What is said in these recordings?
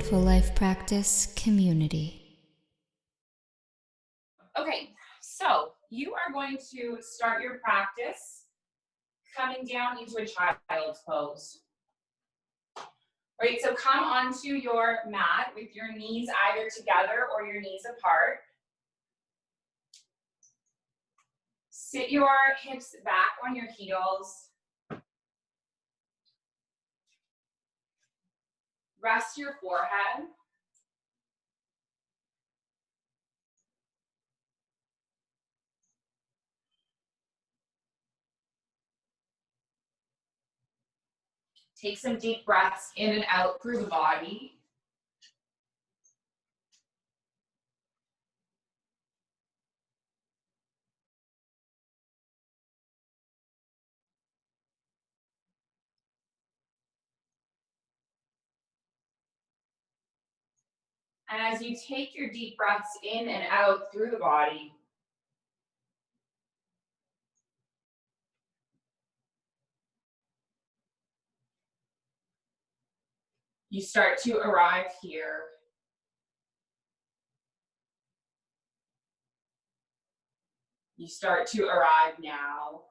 Mindful Life Practice community. Okay, so you are going to start your practice coming down into a child's pose. All right, so come onto your mat with your knees either together or your knees apart. Sit your hips back on your heels. Rest your forehead. Take some deep breaths in and out through the body. And as you take your deep breaths in and out through the body, you start to arrive here. You start to arrive now.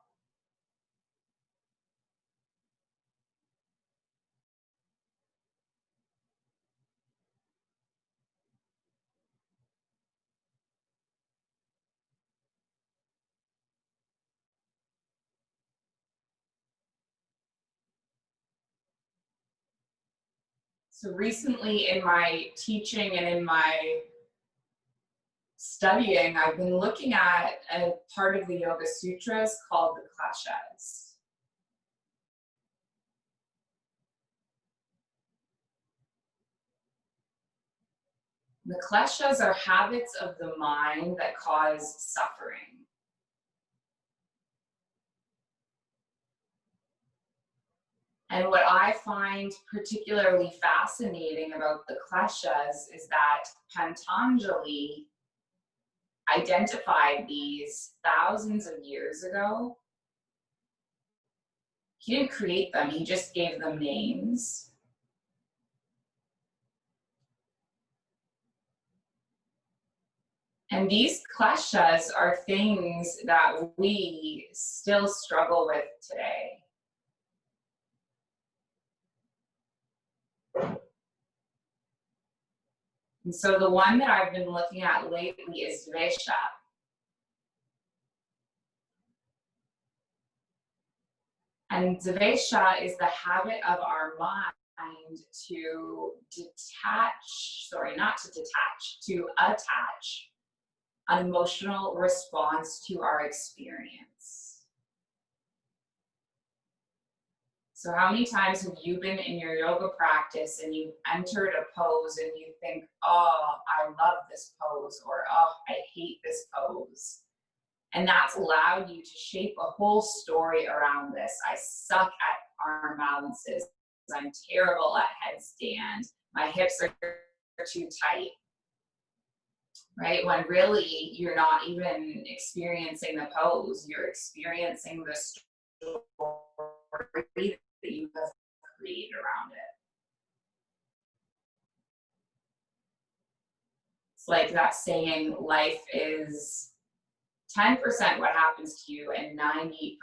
So recently in my teaching and in my studying, I've been looking at a part of the Yoga Sutras called the Kleshas. The Kleshas are habits of the mind that cause suffering. And what I find particularly fascinating about the Kleshas is that Patanjali identified these thousands of years ago. He didn't create them, he just gave them names. And these kleshas are things that we still struggle with today. And so the one that I've been looking at lately is Dvesha. And Dvesha is the habit of our mind to attach an emotional response to our experience. So how many times have you been in your yoga practice and you've entered a pose and you think, oh, I love this pose, or oh, I hate this pose. And that's allowed you to shape a whole story around this. I suck at arm balances. I'm terrible at headstand. My hips are too tight. Right? When really you're not even experiencing the pose, you're experiencing the story that you have created around it. It's like that saying, life is 10% what happens to you and 90%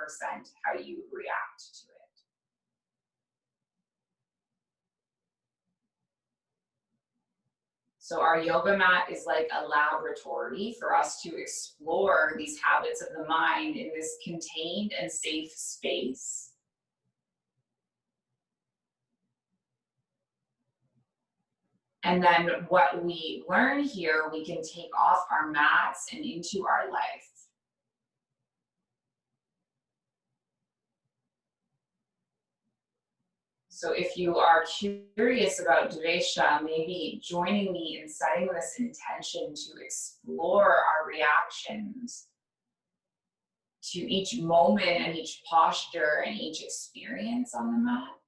how you react to it. So our yoga mat is like a laboratory for us to explore these habits of the mind in this contained and safe space. And then what we learn here, we can take off our mats and into our life. So if you are curious about Dvesha, maybe joining me in setting this intention to explore our reactions to each moment and each posture and each experience on the mat.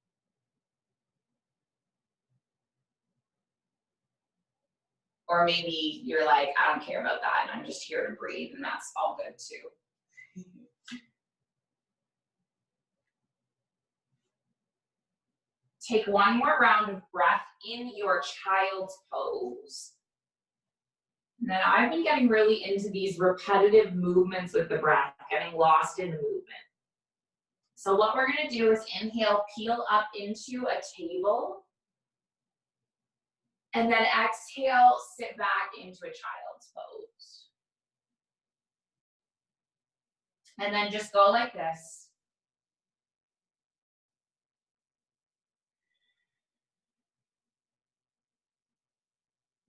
Or maybe you're like, I don't care about that and I'm just here to breathe, and that's all good too. Take one more round of breath in your child's pose. And then I've been getting really into these repetitive movements with the breath, getting lost in the movement. So what we're gonna do is inhale, peel up into a table. And then exhale, sit back into a child's pose. And then just go like this.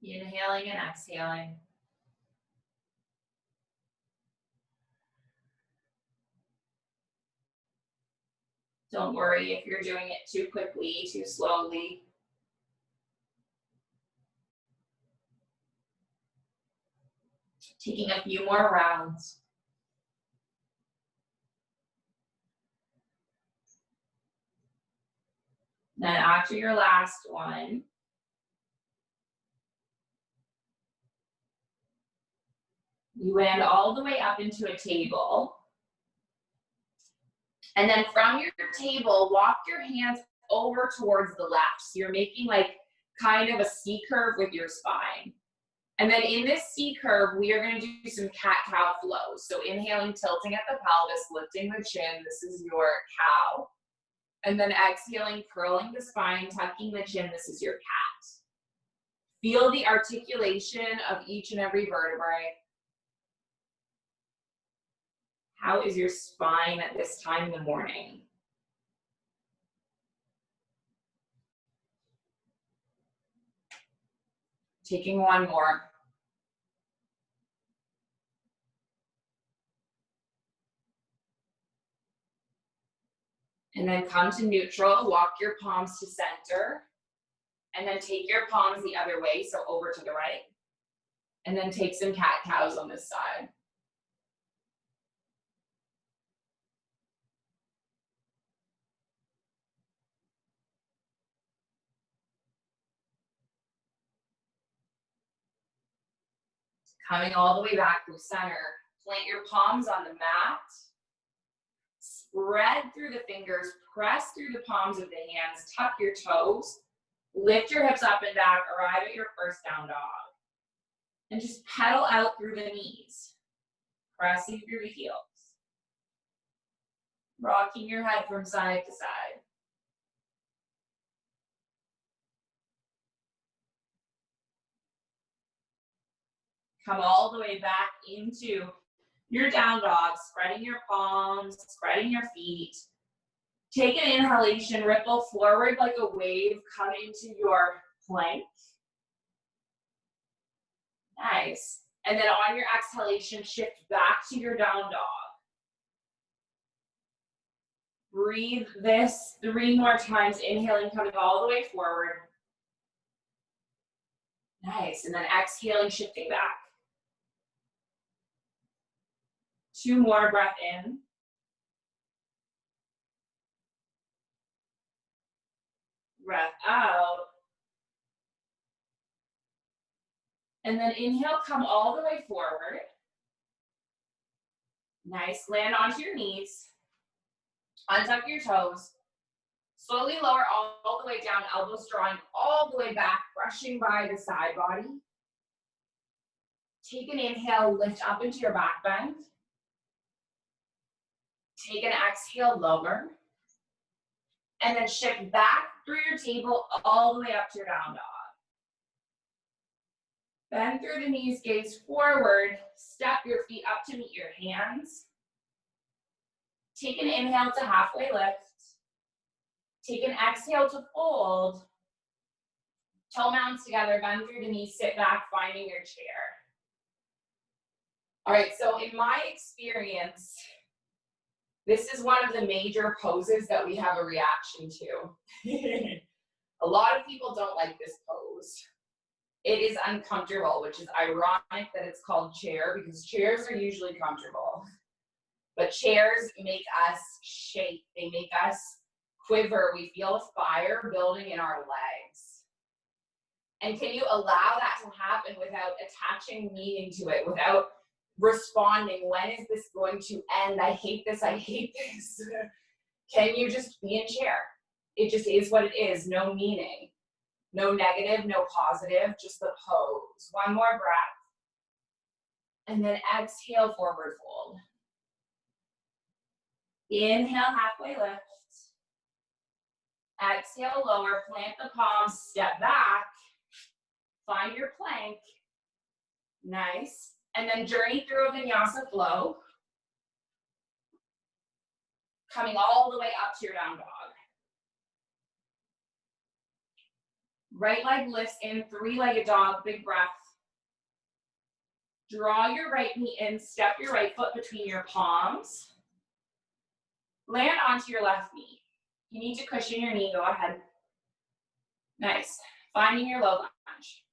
Inhaling and exhaling. Don't worry if you're doing it too quickly, too slowly. Taking a few more rounds. Then after your last one, you land all the way up into a table. And then from your table, walk your hands over towards the left. So you're making like kind of a C curve with your spine. And then in this C curve, we are going to do some cat-cow flows. So inhaling, tilting at the pelvis, lifting the chin. This is your cow. And then exhaling, curling the spine, tucking the chin. This is your cat. Feel the articulation of each and every vertebrae. How is your spine at this time in the morning? Taking one more. And then come to neutral, walk your palms to center. And then take your palms the other way, so over to the right. And then take some cat-cows on this side. Coming all the way back through center. Plant your palms on the mat. Spread through the fingers, press through the palms of the hands, tuck your toes, lift your hips up and back, arrive at your first down dog. And just pedal out through the knees, pressing through the heels. Rocking your head from side to side. Come all the way back into your down dog, spreading your palms, spreading your feet. Take an inhalation, ripple forward like a wave, come into your plank. Nice. And then on your exhalation, shift back to your down dog. Breathe this 3 more times, inhaling, coming all the way forward. Nice, and then exhaling, shifting back. 2 more, breath in. Breath out. And then inhale, come all the way forward. Nice, land onto your knees. Untuck your toes. Slowly lower all the way down, elbows drawing all the way back, brushing by the side body. Take an inhale, lift up into your back bend. Take an exhale, lower. And then shift back through your table all the way up to your down dog. Bend through the knees, gaze forward, step your feet up to meet your hands. Take an inhale to halfway lift. Take an exhale to fold. Toe mounts together, bend through the knees, sit back, finding your chair. All right, so in my experience, this is one of the major poses that we have a reaction to. A lot of people don't like this pose. It is uncomfortable, which is ironic that it's called chair because chairs are usually comfortable. But chairs make us shake. They make us quiver. We feel a fire building in our legs. And can you allow that to happen without attaching meaning to it, without responding, when is this going to end? I hate this, I hate this. Can you just be in chair? It just is what it is, no meaning. No negative, no positive, just the pose. One more breath. And then exhale, forward fold. Inhale, halfway lift. Exhale, lower, plant the palms, step back. Find your plank. Nice. And then journey through a vinyasa flow. Coming all the way up to your down dog. Right leg lifts in, three-legged dog, big breath. Draw your right knee in, step your right foot between your palms. Land onto your left knee. You need to cushion your knee, go ahead. Nice. Finding your low lunge.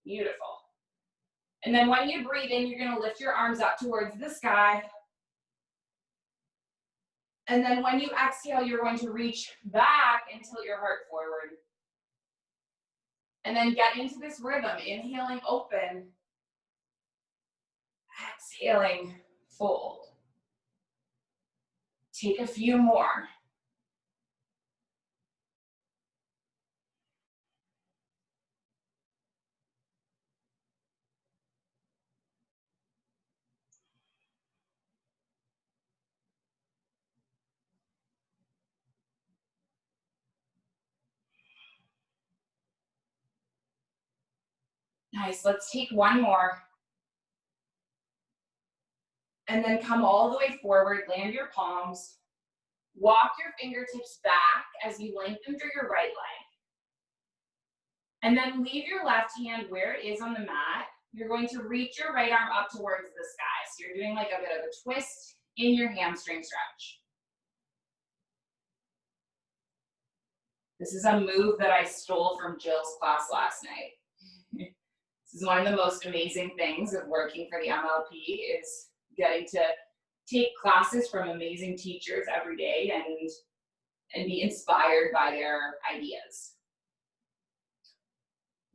Beautiful. And then when you breathe in, you're gonna lift your arms up towards the sky. And then when you exhale, you're going to reach back and tilt your heart forward. And then get into this rhythm, inhaling, open. Exhaling, fold. Take a few more. Nice, let's take one more. And then come all the way forward, land your palms. Walk your fingertips back as you lengthen through your right leg. And then leave your left hand where it is on the mat. You're going to reach your right arm up towards the sky. So you're doing like a bit of a twist in your hamstring stretch. This is a move that I stole from Jill's class last night. This is one of the most amazing things of working for the MLP is getting to take classes from amazing teachers every day and be inspired by their ideas.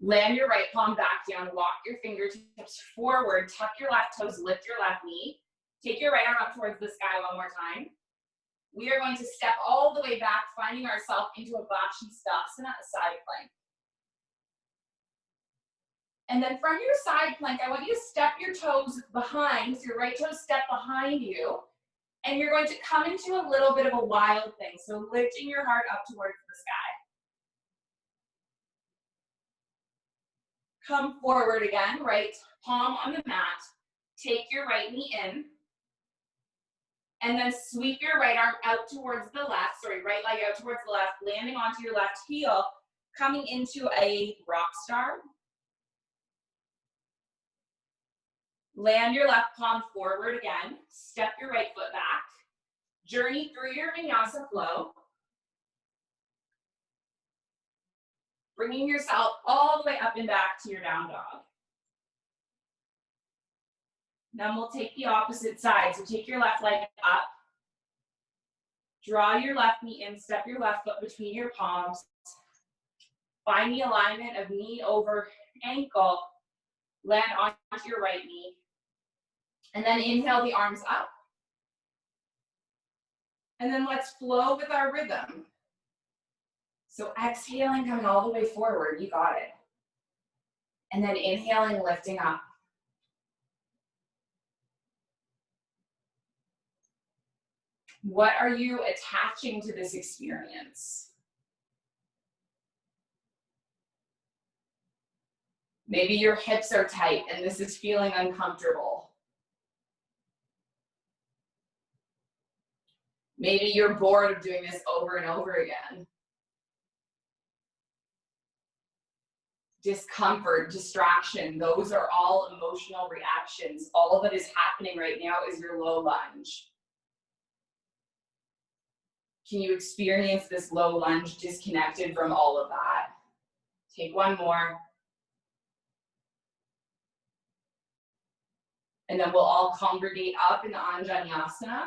Land your right palm back down, walk your fingertips forward, tuck your left toes, lift your left knee. Take your right arm up towards the sky one more time. We are going to step all the way back, finding ourselves into a Bakshastasana, a side plank. And then from your side plank, I want you to step your toes behind, so your right toes step behind you, and you're going to come into a little bit of a wild thing, so lifting your heart up towards the sky. Come forward again, right palm on the mat. Take your right knee in. And then sweep your right arm out towards the left, right leg out towards the left, landing onto your left heel, coming into a rock star. Land your left palm forward again. Step your right foot back. Journey through your vinyasa flow. Bringing yourself all the way up and back to your down dog. Then we'll take the opposite side. So take your left leg up. Draw your left knee in, step your left foot between your palms. Find the alignment of knee over ankle. Land onto your right knee. And then inhale the arms up. And then let's flow with our rhythm. So exhaling, coming all the way forward, you got it. And then inhaling, lifting up. What are you attaching to this experience? Maybe your hips are tight and this is feeling uncomfortable. Maybe you're bored of doing this over and over again. Discomfort, distraction, those are all emotional reactions. All that is happening right now is your low lunge. Can you experience this low lunge disconnected from all of that? Take one more. And then we'll all congregate up in the Anjaneyasana.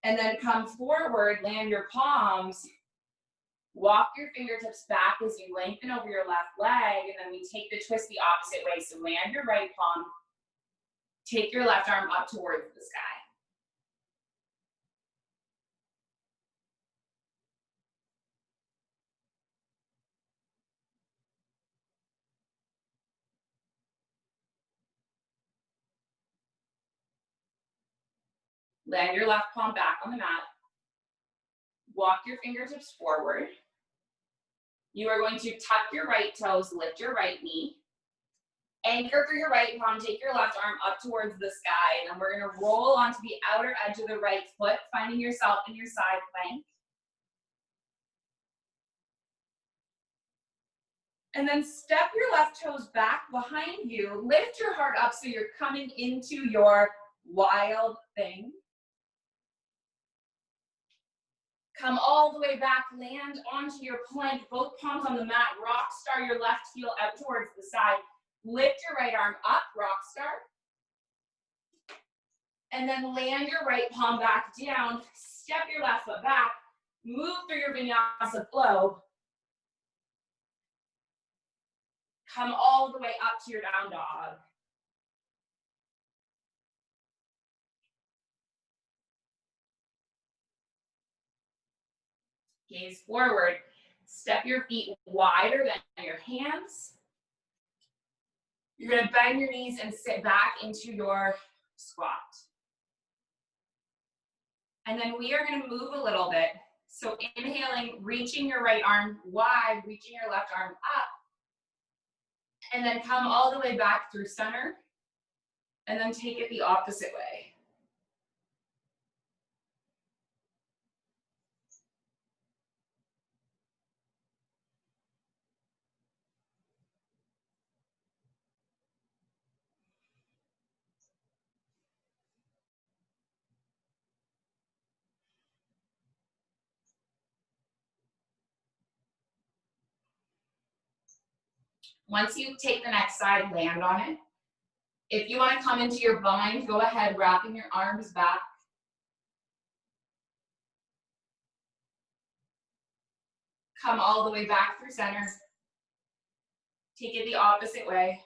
And then come forward, land your palms. Walk your fingertips back as you lengthen over your left leg, and then we take the twist the opposite way. So land your right palm, take your left arm up towards the sky. Land your left palm back on the mat. Walk your fingertips forward. You are going to tuck your right toes, lift your right knee. Anchor through your right palm, take your left arm up towards the sky, and then we're gonna roll onto the outer edge of the right foot, finding yourself in your side plank. And then step your left toes back behind you, lift your heart up so you're coming into your wild thing. Come all the way back, land onto your plank, both palms on the mat, rock star your left heel out towards the side. Lift your right arm up, rock star. And then land your right palm back down, step your left foot back, move through your vinyasa flow. Come all the way up to your down dog. Gaze forward. Step your feet wider than your hands. You're going to bend your knees and sit back into your squat. And then we are going to move a little bit. So inhaling, reaching your right arm wide, reaching your left arm up. And then come all the way back through center. And then take it the opposite way. Once you take the next side, land on it. If you want to come into your bind, go ahead, wrapping your arms back. Come all the way back through center. Take it the opposite way.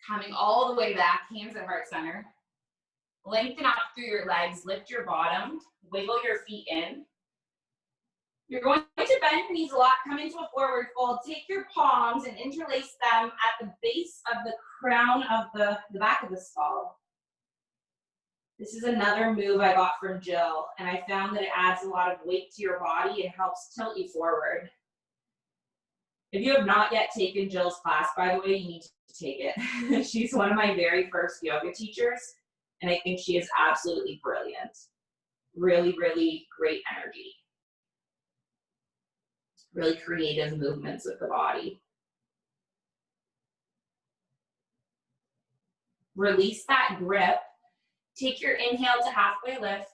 Coming all the way back, hands at heart center. Lengthen up through your legs, lift your bottom, wiggle your feet in. You're going to bend your knees a lot, come into a forward fold. Take your palms and interlace them at the base of the crown of the back of the skull. This is another move I got from Jill, and I found that it adds a lot of weight to your body and helps tilt you forward. If you have not yet taken Jill's class, by the way, you need to take it. She's one of my very first yoga teachers, and I think she is absolutely brilliant. Really, really great energy. Really creative movements with the body. Release that grip. Take your inhale to halfway lift.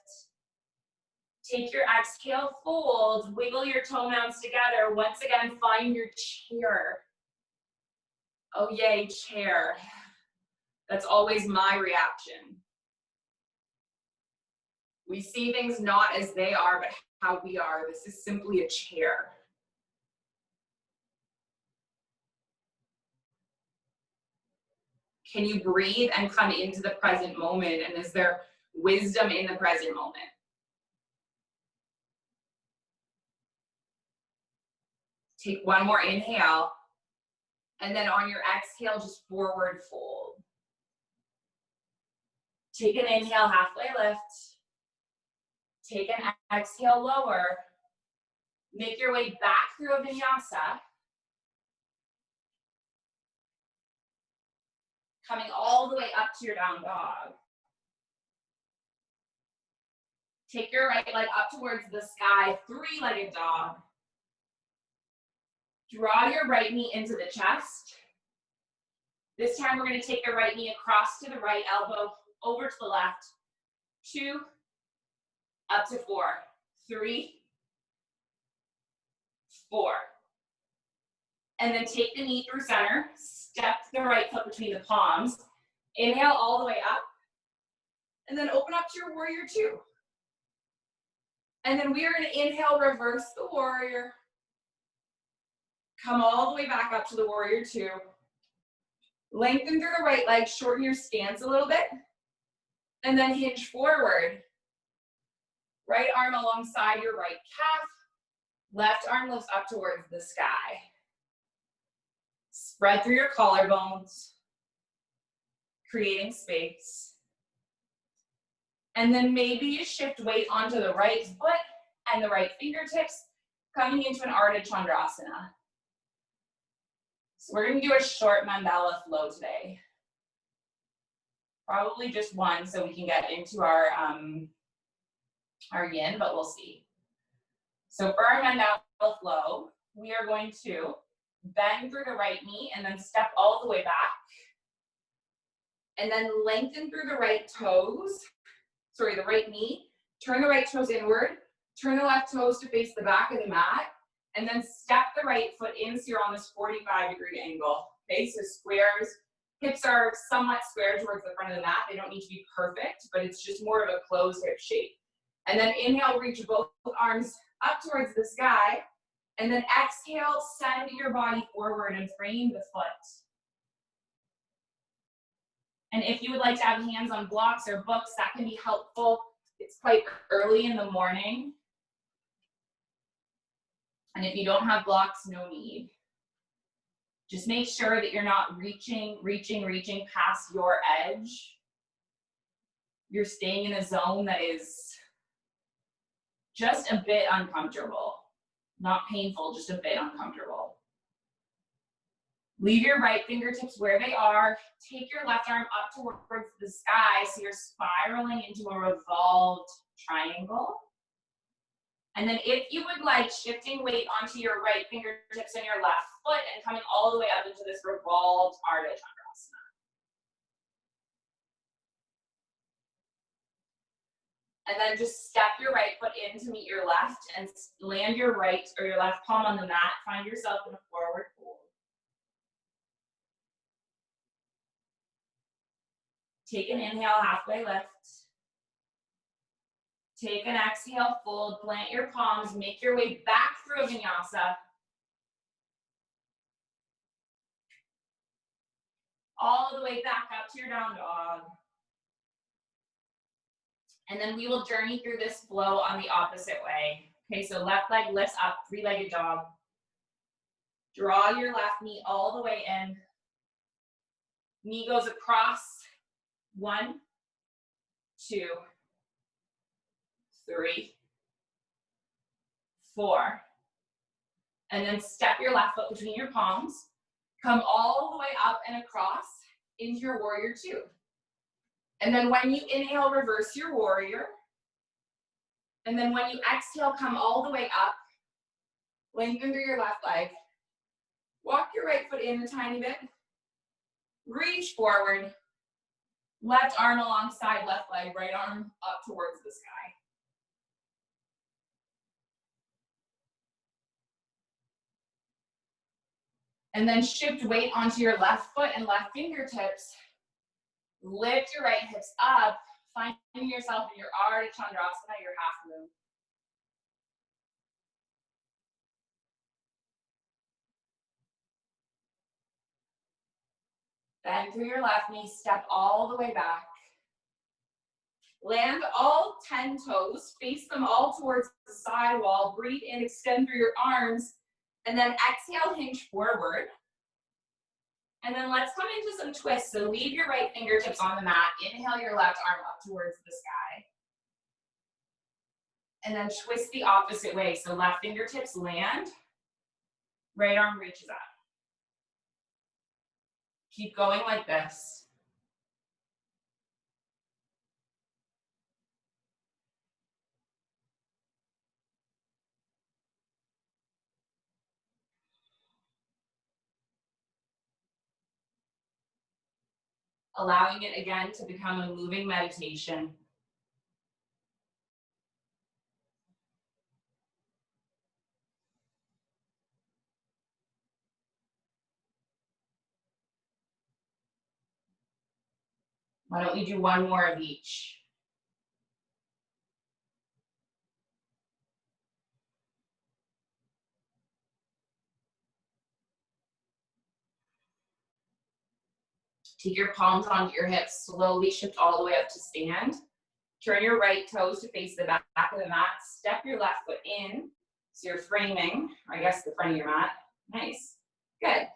Take your exhale, fold, wiggle your toe mounts together. Once again, find your chair. Oh yay, chair. That's always my reaction. We see things not as they are, but how we are. This is simply a chair. Can you breathe and come into the present moment? And is there wisdom in the present moment? Take one more inhale. And then on your exhale, just forward fold. Take an inhale, halfway lift. Take an exhale, lower. Make your way back through a vinyasa. Coming all the way up to your down dog. Take your right leg up towards the sky, three-legged dog. Draw your right knee into the chest. This time we're going to take your right knee across to the right elbow, over to the left. 2, up to 4. 3, 4. And then take the knee through center. Step the right foot between the palms. Inhale all the way up. And then open up to your warrior 2. And then we are going to inhale, reverse the warrior. Come all the way back up to the warrior 2. Lengthen through the right leg, shorten your stance a little bit. And then hinge forward. Right arm alongside your right calf. Left arm lifts up towards the sky. Spread through your collarbones, creating space. And then maybe you shift weight onto the right foot and the right fingertips, coming into an Ardha Chandrasana. So we're going to do a short mandala flow today. Probably just one so we can get into our yin, but we'll see. So for our mandala flow, we are going to bend through the right knee and then step all the way back. And then lengthen through the right toes, the right knee. Turn the right toes inward. Turn the left toes to face the back of the mat. And then step the right foot in so you're on this 45-degree angle. Okay, so squares. Hips are somewhat square towards the front of the mat. They don't need to be perfect, but it's just more of a closed hip shape. And then inhale, reach both arms up towards the sky. And then exhale, send your body forward and frame the foot. And if you would like to have hands on blocks or books, that can be helpful. It's quite early in the morning. And if you don't have blocks, no need. Just make sure that you're not reaching past your edge. You're staying in a zone that is just a bit uncomfortable. Not painful, just a bit uncomfortable. Leave your right fingertips where they are. Take your left arm up towards the sky so you're spiraling into a revolved triangle. And then if you would like, shifting weight onto your right fingertips and your left foot and coming all the way up into this revolved Ardha Chandrasana. And then just step your right foot in to meet your left and land your right or your left palm on the mat. Find yourself in a forward fold. Take an inhale, halfway lift. Take an exhale, fold, plant your palms, make your way back through a vinyasa. All the way back up to your down dog. And then we will journey through this flow on the opposite way. Okay, so left leg lifts up, three-legged dog. Draw your left knee all the way in. Knee goes across. 1, 2, 3, 4. And then step your left foot between your palms. Come all the way up and across into your warrior 2. And then when you inhale, reverse your warrior. And then when you exhale, come all the way up. Lengthen through your left leg. Walk your right foot in a tiny bit. Reach forward. Left arm alongside left leg, right arm up towards the sky. And then shift weight onto your left foot and left fingertips. Lift your right hips up, finding yourself in your Ardha Chandrasana, your half moon. Bend through your left knee, step all the way back. Land all 10 toes, face them all towards the side wall. Breathe in, extend through your arms, and then exhale, hinge forward. And then let's come into some twists. So leave your right fingertips on the mat. Inhale your left arm up towards the sky. And then twist the opposite way. So left fingertips land, right arm reaches up. Keep going like this. Allowing it again to become a moving meditation. Why don't we do one more of each? Take your palms onto your hips, slowly shift all the way up to stand. Turn your right toes to face the back of the mat. Step your left foot in, so you're framing, or I guess the front of your mat. Nice, good.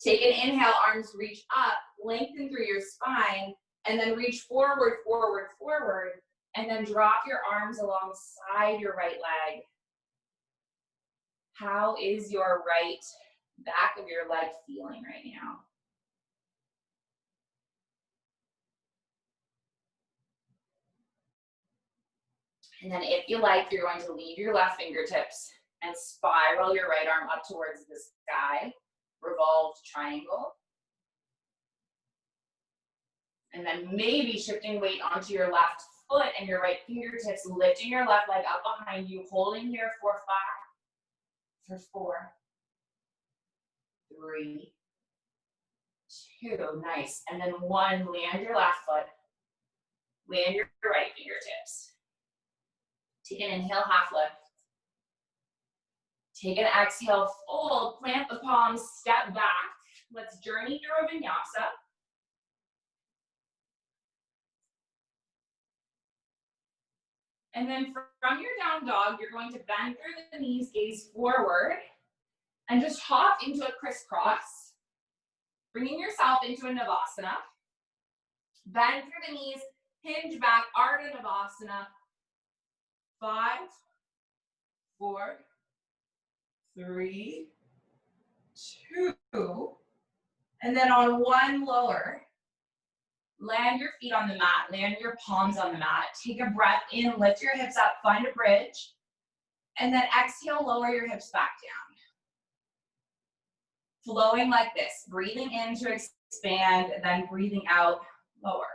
Take an inhale, arms reach up, lengthen through your spine, and then reach forward, forward, forward, and then drop your arms alongside your right leg. How is your right back of your leg feeling right now? And then if you like, you're going to leave your left fingertips and spiral your right arm up towards the sky, revolved triangle. And then maybe shifting weight onto your left foot and your right fingertips, lifting your left leg up behind you, holding here for 5, for 4, 3, 2, nice. And then 1, land your left foot, land your right fingertips. Take an inhale, half lift. Take an exhale, fold, plant the palms, step back. Let's journey through a vinyasa. And then from your down dog, you're going to bend through the knees, gaze forward, and just hop into a crisscross, bringing yourself into a Navasana. Bend through the knees, hinge back, Ardha Navasana. 5, 4, 3, 2, and then on 1 lower, land your feet on the mat, land your palms on the mat. Take a breath in, lift your hips up, find a bridge, and then exhale, lower your hips back down. Flowing like this, breathing in to expand, then breathing out, lower.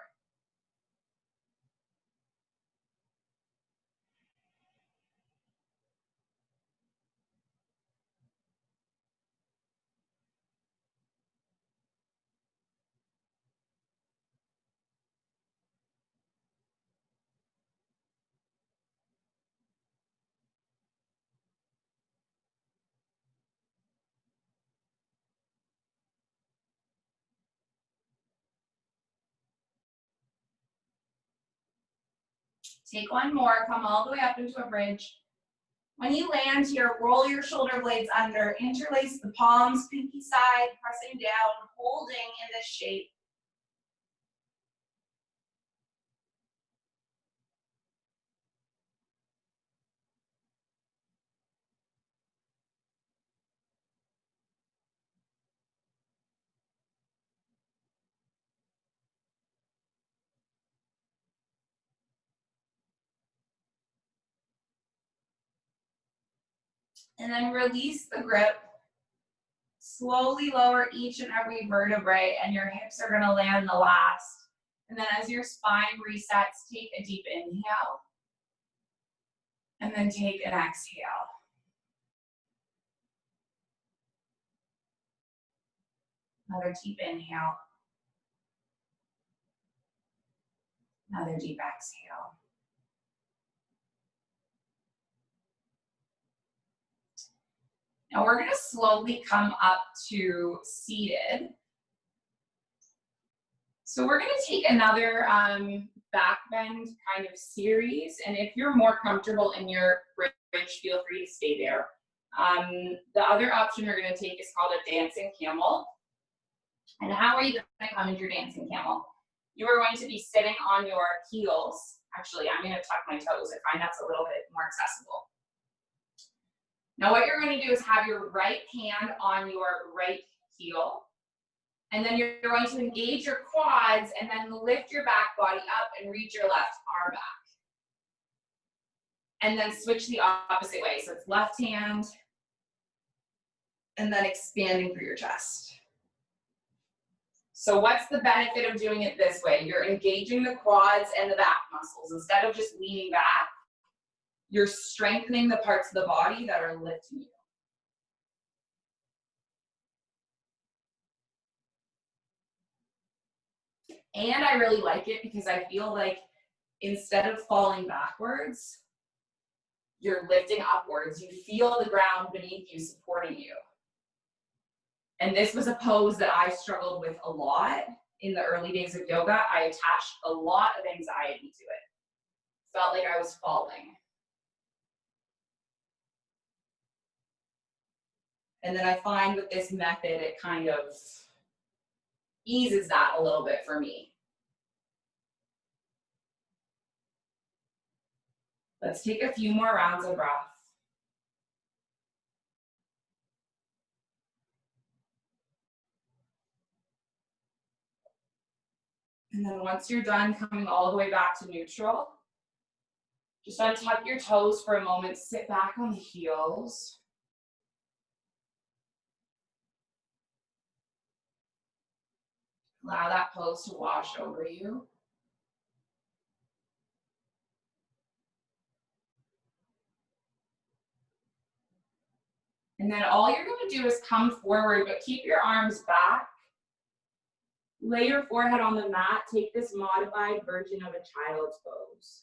Take 1 more, come all the way up into a bridge. When you land here, roll your shoulder blades under, interlace the palms, pinky side, pressing down, holding in this shape. And then release the grip. Slowly lower each and every vertebrae, and your hips are gonna land the last. And then as your spine resets, take a deep inhale. And then take an exhale. Another deep inhale. Another deep exhale. Now we're going to slowly come up to seated. So we're going to take another back bend kind of series. And if you're more comfortable in your bridge, feel free to stay there. The other option we're going to take is called a dancing camel. And how are you going to come into your dancing camel? You are going to be sitting on your heels. Actually, I'm going to tuck my toes. I find that's a little bit more accessible. Now what you're going to do is have your right hand on your right heel. And then you're going to engage your quads and then lift your back body up and reach your left arm back. And then switch the opposite way. So it's left hand and then expanding through your chest. So what's the benefit of doing it this way? You're engaging the quads and the back muscles. Instead of just leaning back, you're strengthening the parts of the body that are lifting you. And I really like it because I feel like instead of falling backwards, you're lifting upwards. You feel the ground beneath you supporting you. And this was a pose that I struggled with a lot in the early days of yoga. I attached a lot of anxiety to it. Felt like I was falling. And then I find with this method, it kind of eases that a little bit for me. Let's take a few more rounds of breath. And then once you're done coming all the way back to neutral, just untuck your toes for a moment, sit back on the heels. Allow that pose to wash over you. And then all you're going to do is come forward, but keep your arms back. Lay your forehead on the mat. Take this modified version of a child's pose.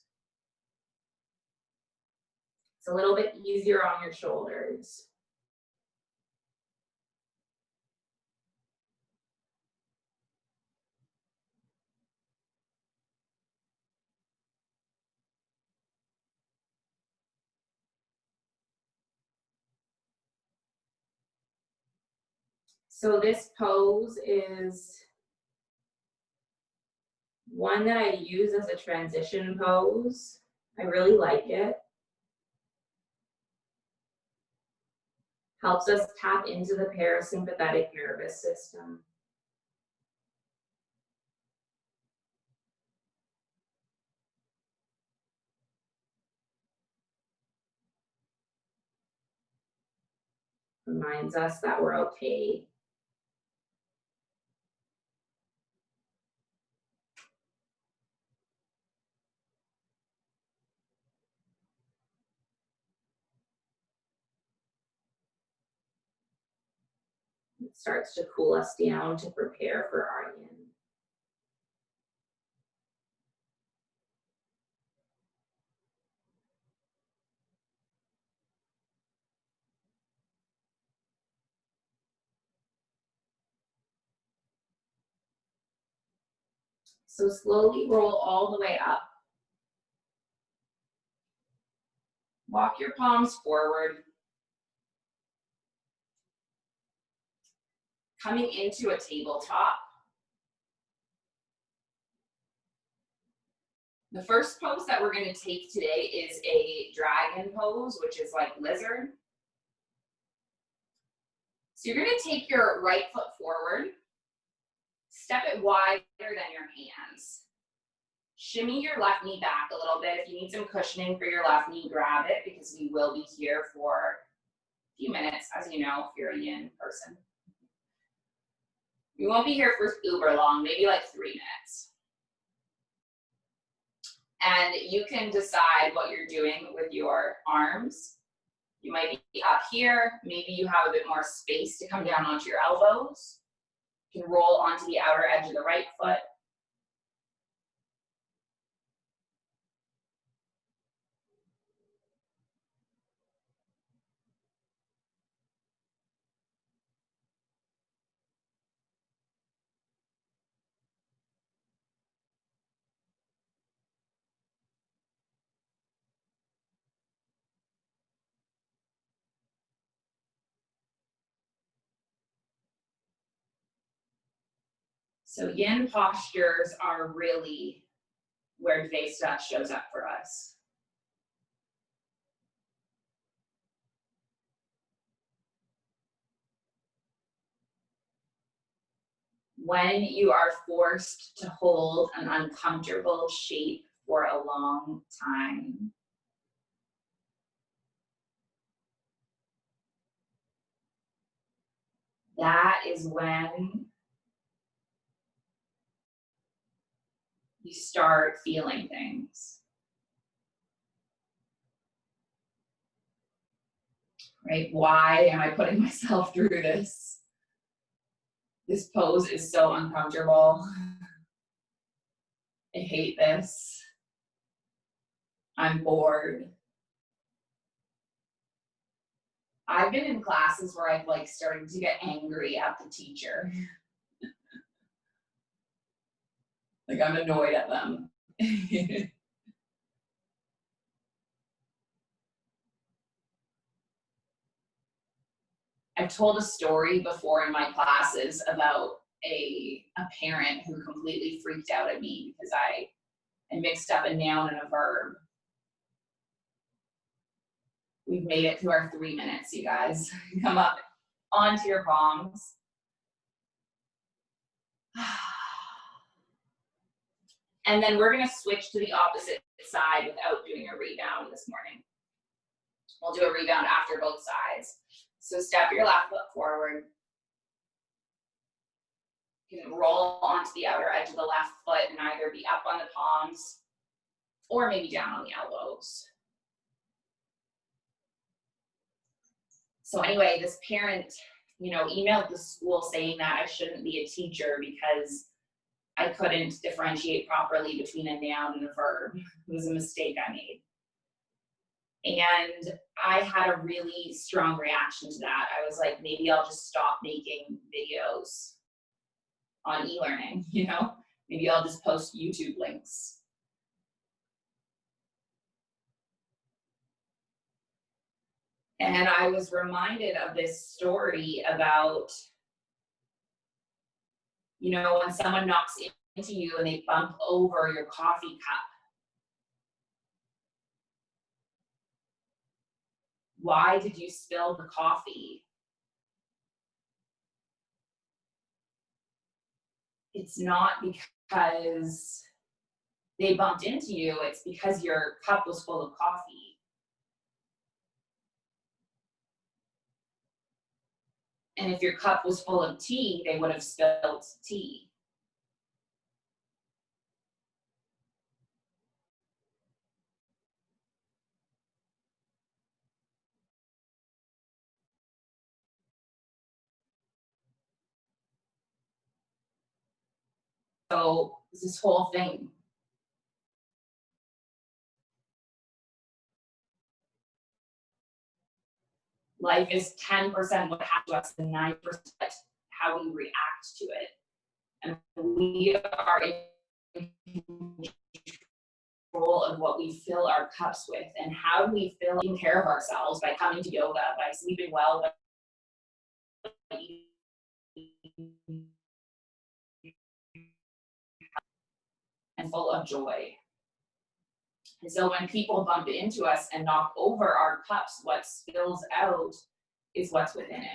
It's a little bit easier on your shoulders. So this pose is one that I use as a transition pose. I really like it. Helps us tap into the parasympathetic nervous system. Reminds us that we're okay. It starts to cool us down to prepare for our yin. So slowly roll all the way up. Walk your palms forward. Coming into a tabletop. The first pose that we're going to take today is a dragon pose, which is like lizard. So you're going to take your right foot forward, step it wider than your hands. Shimmy your left knee back a little bit. If you need some cushioning for your left knee, grab it, because we will be here for a few minutes, as you know, if you're a yin person. We won't be here for uber long, maybe like 3 minutes. And you can decide what you're doing with your arms. You might be up here. Maybe you have a bit more space to come down onto your elbows. You can roll onto the outer edge of the right foot. So yin postures are really where Dvesha shows up for us. When you are forced to hold an uncomfortable shape for a long time, that is when you start feeling things. Right? Why am I putting myself through this? This pose is so uncomfortable. I hate this. I'm bored. I've been in classes where I've like started to get angry at the teacher. Like I'm annoyed at them. I've told a story before in my classes about a parent who completely freaked out at me because I mixed up a noun and a verb. We've made it to our 3 minutes, you guys. Come up onto your palms. And then we're gonna switch to the opposite side without doing a rebound this morning. We'll do a rebound after both sides. So step your left foot forward. You can roll onto the outer edge of the left foot and either be up on the palms or maybe down on the elbows. So anyway, this parent, emailed the school saying that I shouldn't be a teacher because I couldn't differentiate properly between a noun and a verb. It was a mistake I made. And I had a really strong reaction to that. I was like, maybe I'll just stop making videos on e-learning, Maybe I'll just post YouTube links. And I was reminded of this story about, when someone knocks into you and they bump over your coffee cup. Why did you spill the coffee? It's not because they bumped into you, it's because your cup was full of coffee. And if your cup was full of tea, they would have spilled tea. So this whole thing. Life is 10% what happens to us and 9% how we react to it. And we are in control of what we fill our cups with. And how do we feel taking care of ourselves? By coming to yoga, by sleeping well, by eating and full of joy. And so when people bump into us and knock over our cups, what spills out is what's within it.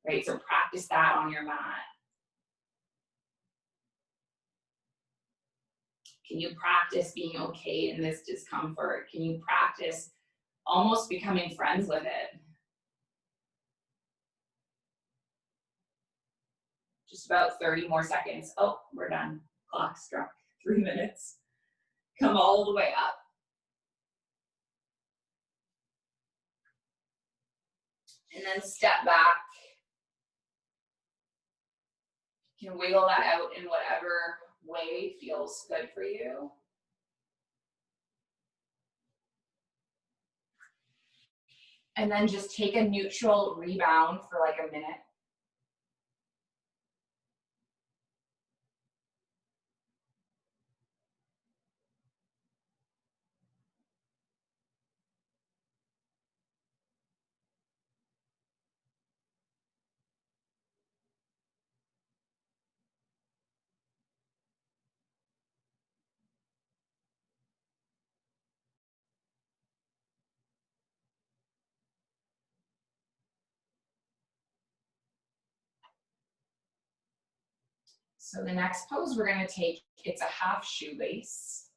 Right, so practice that on your mat. Can you practice being okay in this discomfort? Can you practice almost becoming friends with it? Just about 30 more seconds. Oh, we're done. Clock struck 3 minutes. Come all the way up. And then step back. You can wiggle that out in whatever way feels good for you. And then just take a neutral rebound for like a minute. So the next pose we're going to take, it's a half shoelace.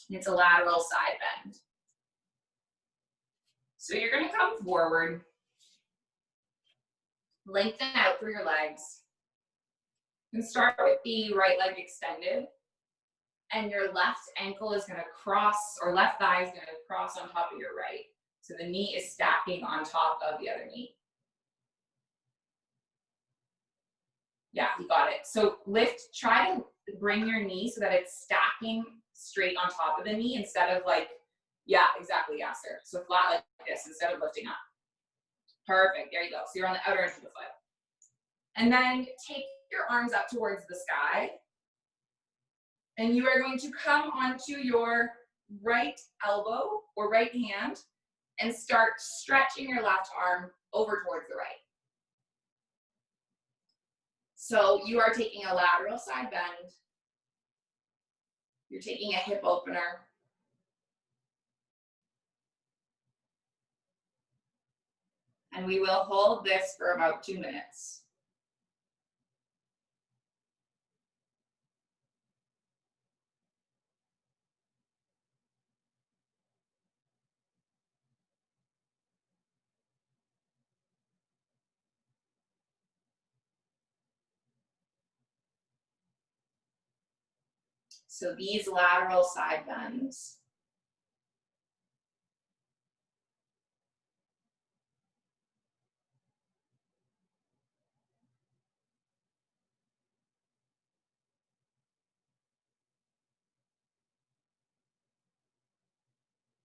It's a lateral side bend. So you're going to come forward, lengthen out through your legs, and start with the right leg extended. And your left ankle is going to cross, or left thigh is going to cross on top of your right. So the knee is stacking on top of the other knee. Yeah, you got it. So try to bring your knee so that it's stacking straight on top of the knee instead of like, yeah, exactly, yeah, sir. So flat like this instead of lifting up. Perfect, there you go. So you're on the outer edge of the foot. And then take your arms up towards the sky And you are going to come onto your right elbow or right hand and start stretching your left arm over towards the right. So you are taking a lateral side bend. You're taking a hip opener. And we will hold this for about 2 minutes. So these lateral side bends.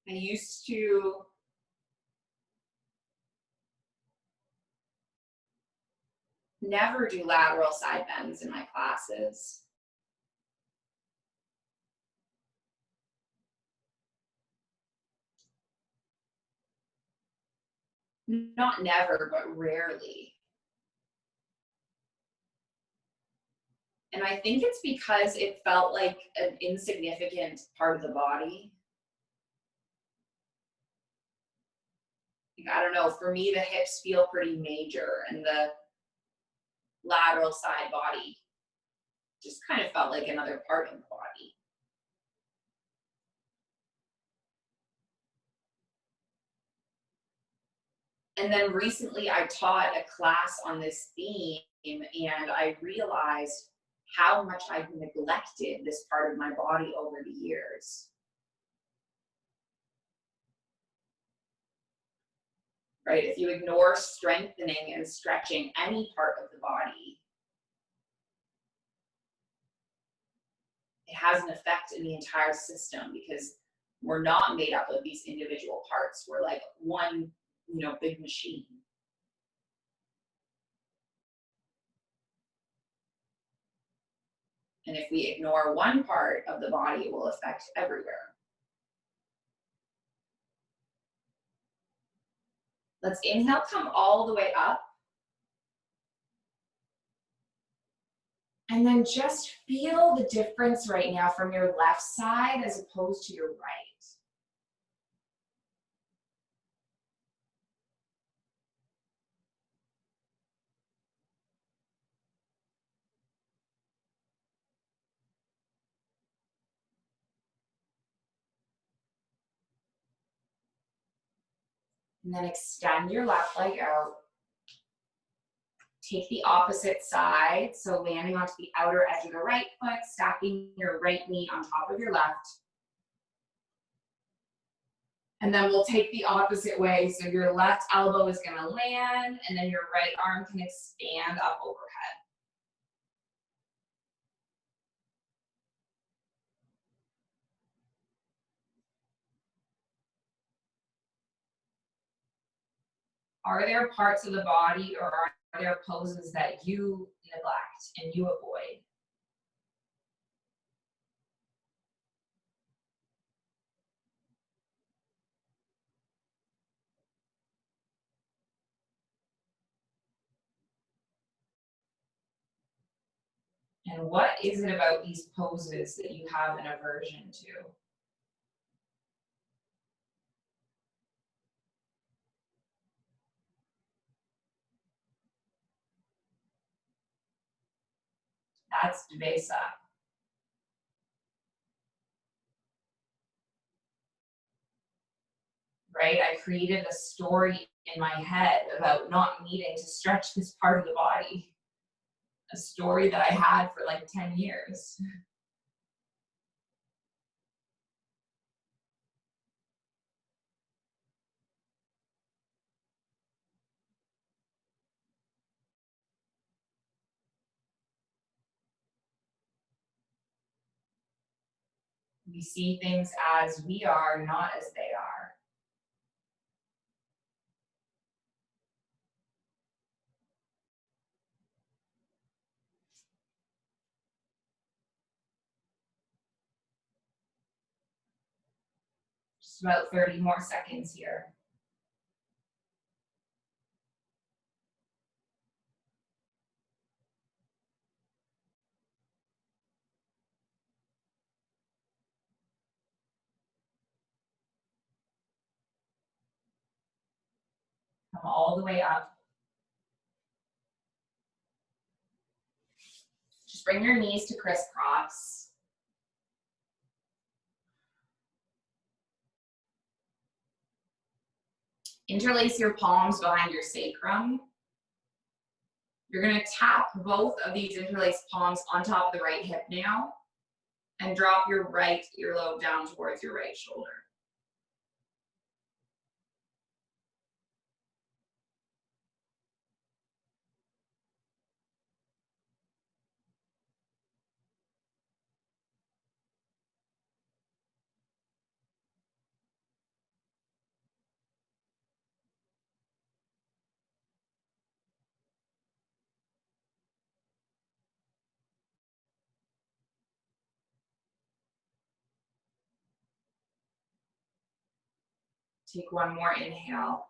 I used to never do lateral side bends in my classes. Not never, but rarely. And I think it's because it felt like an insignificant part of the body. I don't know, for me, the hips feel pretty major and the lateral side body just kind of felt like another part of the body. And then recently I taught a class on this theme and I realized how much I've neglected this part of my body over the years. Right? If you ignore strengthening and stretching any part of the body, it has an effect in the entire system because we're not made up of these individual parts. We're like one, big machine. And if we ignore one part of the body, it will affect everywhere. Let's inhale, come all the way up. And then just feel the difference right now from your left side as opposed to your right. And then extend your left leg out. Take the opposite side, so landing onto the outer edge of the right foot, stacking your right knee on top of your left. And then we'll take the opposite way, so your left elbow is gonna land, and then your right arm can expand up overhead. Are there parts of the body or are there poses that you neglect and you avoid? And what is it about these poses that you have an aversion to? That's Dvesha. Right? I created a story in my head about not needing to stretch this part of the body. A story that I had for like 10 years. We see things as we are, not as they are. Just about 30 more seconds here. Come all the way up. Just bring your knees to crisscross. Interlace your palms behind your sacrum. You're going to tap both of these interlaced palms on top of the right hip now and drop your right earlobe down towards your right shoulder. Take one more inhale.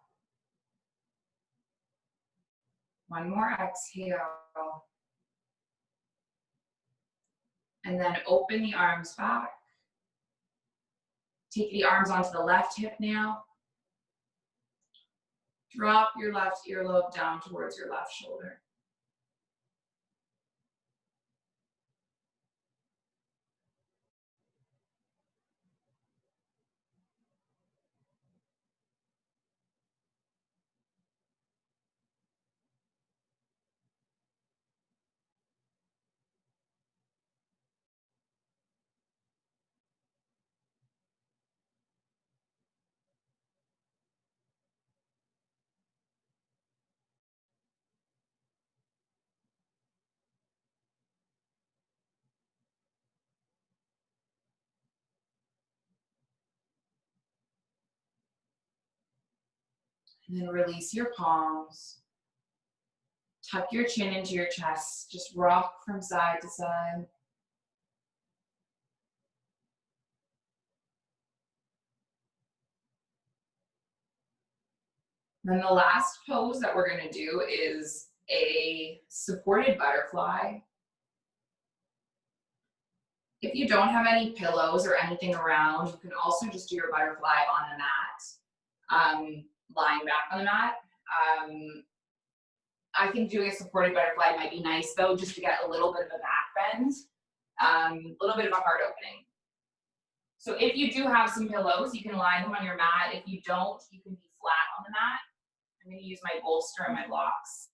One more exhale. And then open the arms back. Take the arms onto the left hip now. Drop your left earlobe down towards your left shoulder. And then release your palms. Tuck your chin into your chest. Just rock from side to side. Then the last pose that we're going to do is a supported butterfly. If you don't have any pillows or anything around, you can also just do your butterfly on the mat, lying back on the mat. I think doing a supported butterfly might be nice though, just to get a little bit of a back bend, a little bit of a heart opening. So if you do have some pillows, you can lie them on your mat. If you don't, you can be flat on the mat. I'm going to use my bolster and my blocks.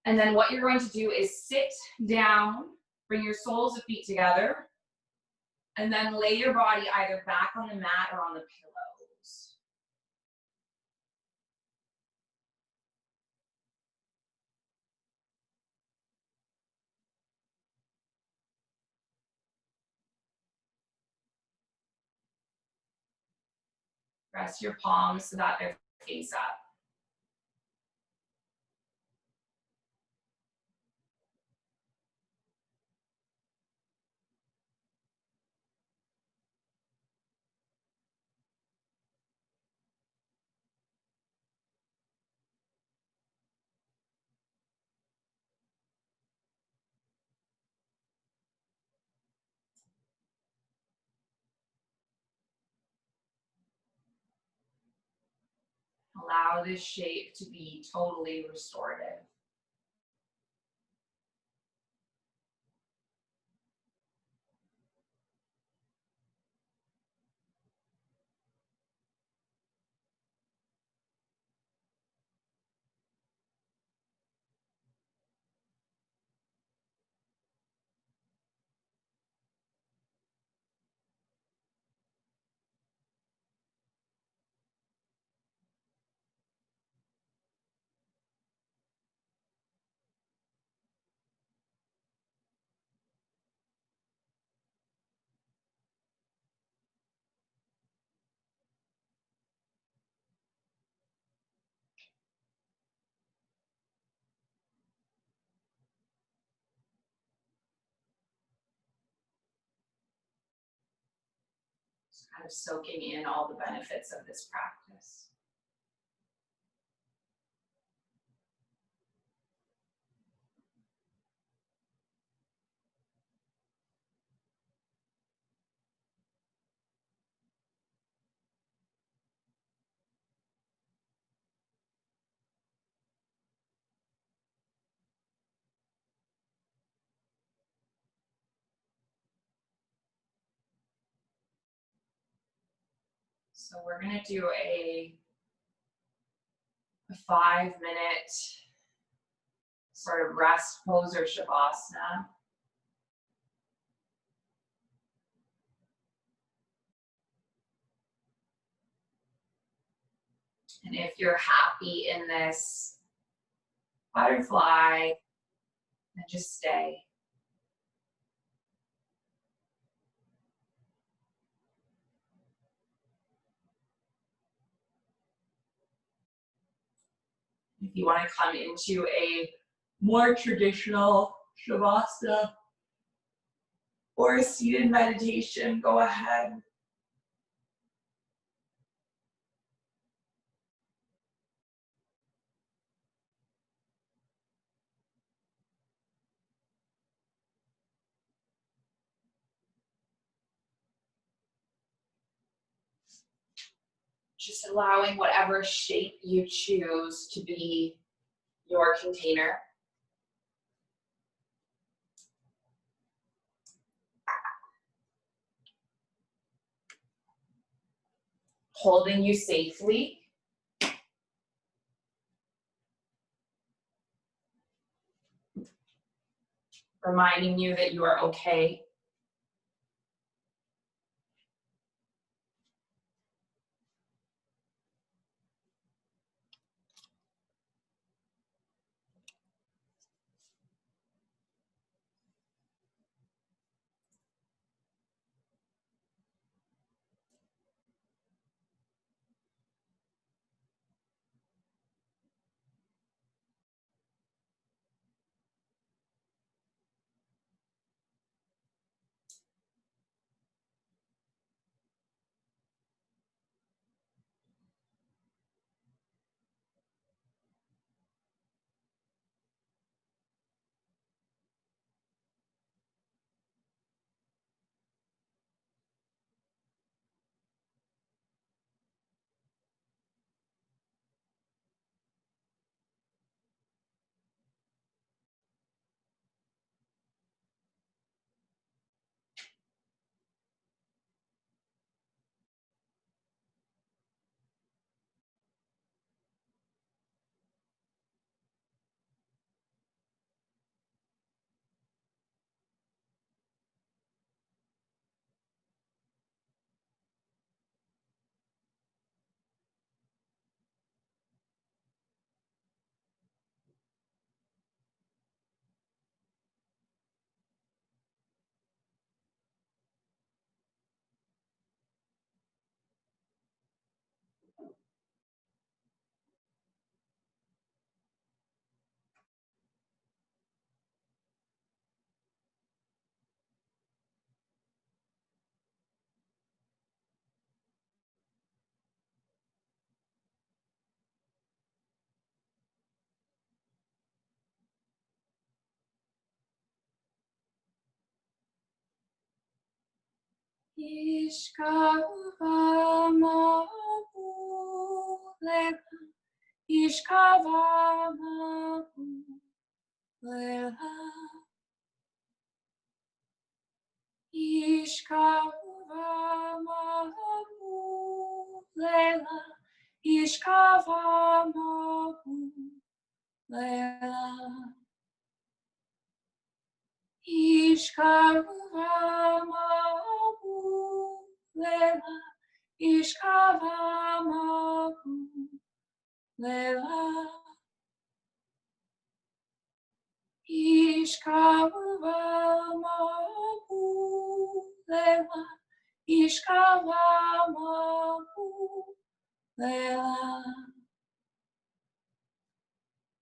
And then what you're going to do is sit down, bring your soles of feet together, and then lay your body either back on the mat or on the pillows. Rest your palms so that they're face up. Allow this shape to be totally restorative. kind of soaking in all the benefits of this practice. So we're going to do a 5-minute sort of rest pose or shavasana. And if you're happy in this butterfly, then just stay. If you want to come into a more traditional shavasana or a seated meditation, go ahead. Just allowing whatever shape you choose to be your container. Holding you safely. Reminding you that you are okay. Ishkavamapulela, Ishkavamapulela, Ishkavamapulela, Ishkavamapulela. Ishkavamapulela, Ishkavamapulela, Ishkavamapulela, Ishkavamapulela.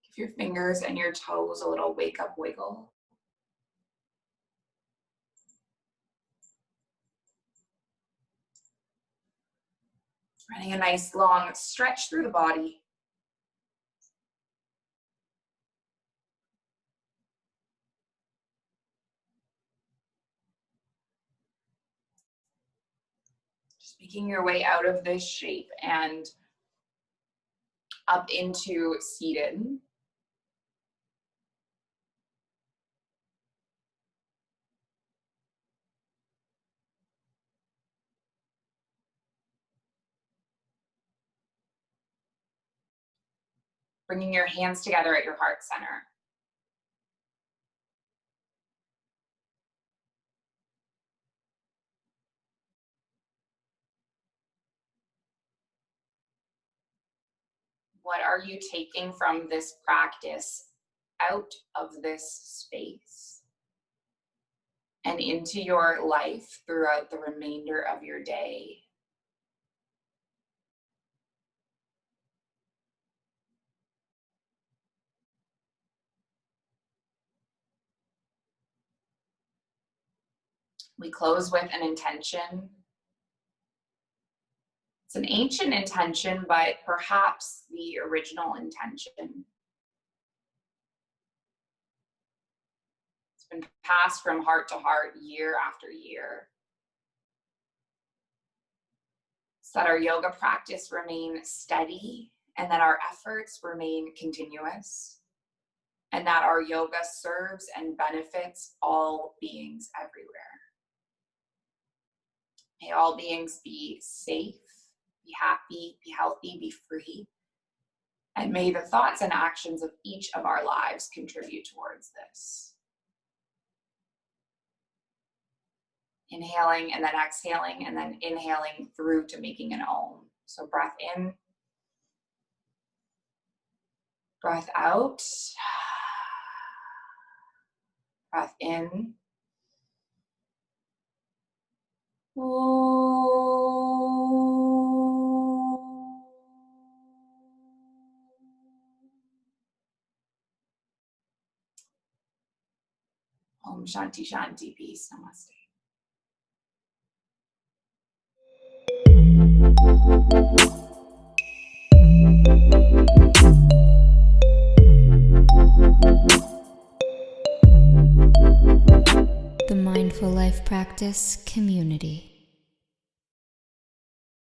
Give your fingers and your toes a little wake up wiggle. Running a nice long stretch through the body. Just making your way out of this shape and up into seated. Bringing your hands together at your heart center. What are you taking from this practice out of this space and into your life throughout the remainder of your day? We close with an intention. It's an ancient intention, but perhaps the original intention. It's been passed from heart to heart year after year. So that our yoga practice remain steady and that our efforts remain continuous and that our yoga serves and benefits all beings everywhere. May all beings be safe, be happy, be healthy, be free. And may the thoughts and actions of each of our lives contribute towards this. Inhaling and then exhaling and then inhaling through to making an Om. So breath in, breath out, breath in. Om Shanti Shanti, peace, namaste. The Mindful Life Practice Community.